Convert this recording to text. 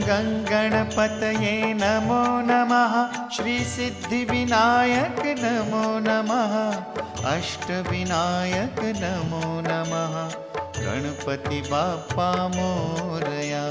गणपतये नमो नमः। श्रीसिद्धिविनायक नमो नमः। अष्टविनायक नमो नमः। गणपति बाप्पा मोरया।